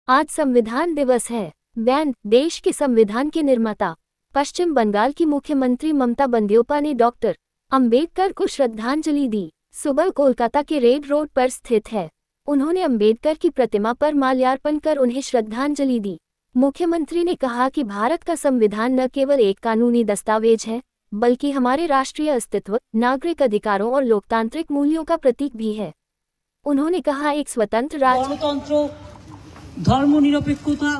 आज संविधान दिवस है। बयान। देश के संविधान के निर्माता पश्चिम बंगाल की मुख्यमंत्री ममता बंद्योपाध्याय ने डॉक्टर अंबेडकर को श्रद्धांजलि दी। सुबह कोलकाता के रेड रोड पर स्थित है। उन्होंने अंबेडकर की प्रतिमा पर माल्यार्पण कर उन्हें श्रद्धांजलि दी। मुख्यमंत्री ने कहा कि भारत का संविधान न केवल एक कानूनी दस्तावेज है, बल्कि हमारे राष्ट्रीय अस्तित्व, नागरिक अधिकारों और लोकतांत्रिक मूल्यों का प्रतीक भी है। उन्होंने कहा, एक स्वतंत्र राष्ट्र धर्मनिरपेक्षता,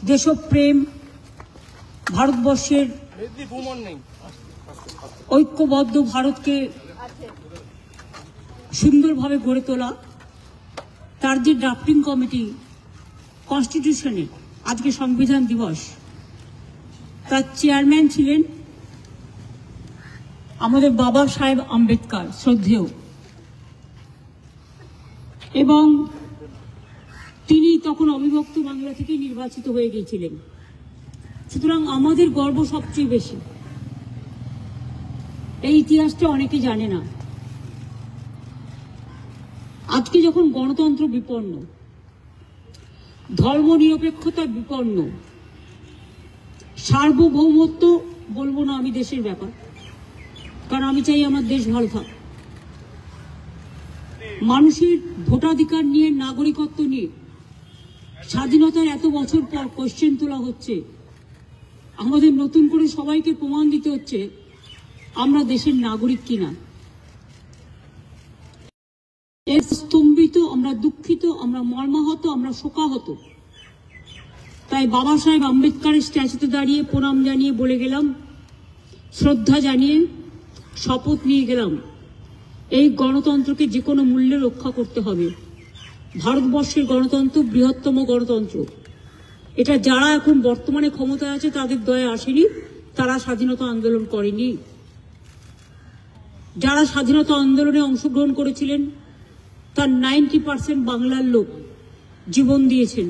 देशप्रेम, भारतवर्षेर ऐक्यबद्ध भारत के सुंदरभावे गড়ে তোলা, তার যে ড্রাফটিং কমিটি কনস্টিটিউশনে আজকে সংবিধান দিবস, তার চেয়ারম্যান ছিলেন আমাদের বাবা সাহেব আম্বেদকর শ্রদ্ধেয়, এবং তিনি তখন অবিভক্ত বাংলা থেকে নির্বাচিত হয়ে গিয়েছিলেন। সুতরাং আমাদের গর্ব সবচেয়ে বেশি। এই ইতিহাসটা অনেকে জানে না। আজকে যখন গণতন্ত্র বিপন্ন, ধর্মনিরপেক্ষতা বিপন্ন, সার্বভৌমত্ব বলবো না আমি দেশের ব্যাপার, কারণ আমি চাই আমার দেশ ভালো থাক, মানুষের ভোটাধিকার নিয়ে, নাগরিকত্ব নিয়ে স্বাধীনতার এত বছর পর কোশ্চেন তোলা হচ্ছে। আমাদের নতুন করে সবাইকে প্রমাণ দিতে হচ্ছে আমরা দেশের নাগরিক কিনা। এর স্তম্ভিত, আমরা দুঃখিত, আমরা মর্মাহত, আমরা শোকাহত। তাই বাবা সাহেব আম্বেদকরের স্ট্যাচুতে দাঁড়িয়ে প্রণাম জানিয়ে বলে গেলাম, শ্রদ্ধা জানিয়ে শপথ নিয়ে গেলাম, এই গণতন্ত্রকে যে কোনো মূল্যে রক্ষা করতে হবে। ভারতবর্ষের গণতন্ত্র বৃহত্তম গণতন্ত্র। এটা যারা এখন বর্তমানে ক্ষমতায় আছে তাদের দয়ে আসেনি, তারা স্বাধীনতা আন্দোলন করেনি। যারা স্বাধীনতা আন্দোলনে অংশগ্রহণ করেছিলেন তার 90% বাংলার লোক জীবন দিয়েছেন।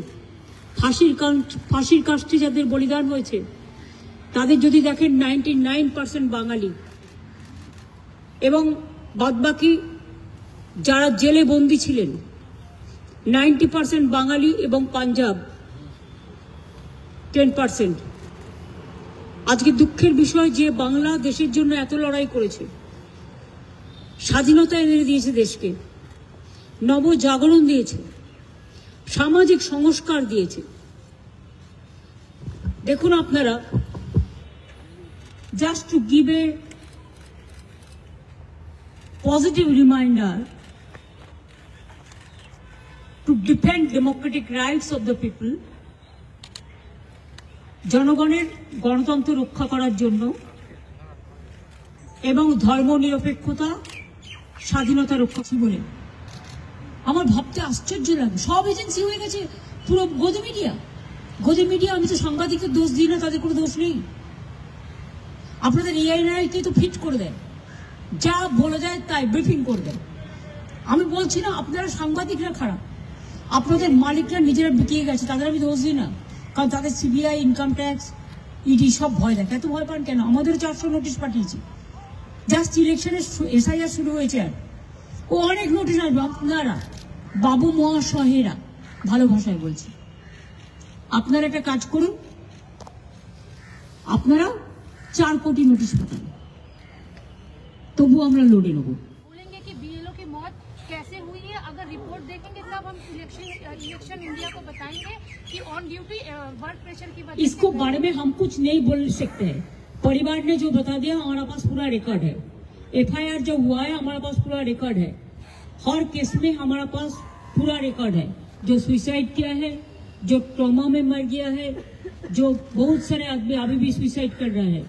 ফাঁসির কাষ্ঠে যাদের বলিদান হয়েছে তাদের যদি দেখেন 99% বাঙালি, এবং বাদবাকি যারা জেলে বন্দী ছিলেন 90% বাঙালি, এবং পাঞ্জাব 10%। আজকে দুঃখের বিষয় যে বাংলা দেশের জন্য এত লড়াই করেছে, স্বাধীনতা এনে দিয়েছে দেশকে, নবজাগরণ দিয়েছে, সামাজিক সংস্কার দিয়েছে। দেখুন আপনারা, just to give a positive reminder to defend democratic rights of the people, জনগণের গণতন্ত্র রক্ষা করার জন্য এবং ধর্মনিরপেক্ষতা, স্বাধীনতা রক্ষা বলে আমার ভাবতে আশ্চর্য লাগে। সব এজেন্সি হয়ে গেছে, পুরো গদি মিডিয়া। আমি তো সাংবাদিকদের দোষ দিই না, তাদের কোনো দোষ নেই। আপনাদের এআইআরকে তো ফিট করে দেয়, যা বলে যায় তাই ব্রিফিং করে দেয়। আমি বলছি না আপনারা সাংবাদিকরা খারাপ, আপনাদের মালিকরা নিজেরা বিকিয়ে গেছে, তাদের আমি দোষ দিই না, কারণ তাদের সিবিআই, ইনকাম ট্যাক্স, ইডি সব ভয় দেখে। এত ভয় পান কেন? আমাদের 400 নোটিশ পাঠিয়েছি, জাস্ট ইলেকশনের এসআইআর শুরু হয়েছে, আর ও অনেক নোটিশ আসবে। আপনারা বাবু মহাশয়েরা, ভালো ভাষায় বলছি, আপনারা একটা কাজ করুন, আপনারা 4 কোটি নোটিশ পাঠান, तबु हमरा लड़े नेब। बोलेंगे कि बीएलओ की मौत कैसे हुई है, अगर रिपोर्ट देखेंगे तब हम इलेक्शन इंडिया को बताएंगे कि ऑन ड्यूटी वर्क प्रेशर की वजह। इसको बारे में हम कुछ नहीं बोल सकते हैं। परिवार ने जो बता दिया हमारे पास पूरा रिकॉर्ड है, एफआईआर जो हुआ है हमारे पास पूरा रिकॉर्ड है, हर केस में हमारे पास पूरा रिकॉर्ड है। जो सुसाइड किया है, जो ट्रॉमा में मर गया है, जो बहुत सारे आदमी अभी भी सुसाइड कर रहा है।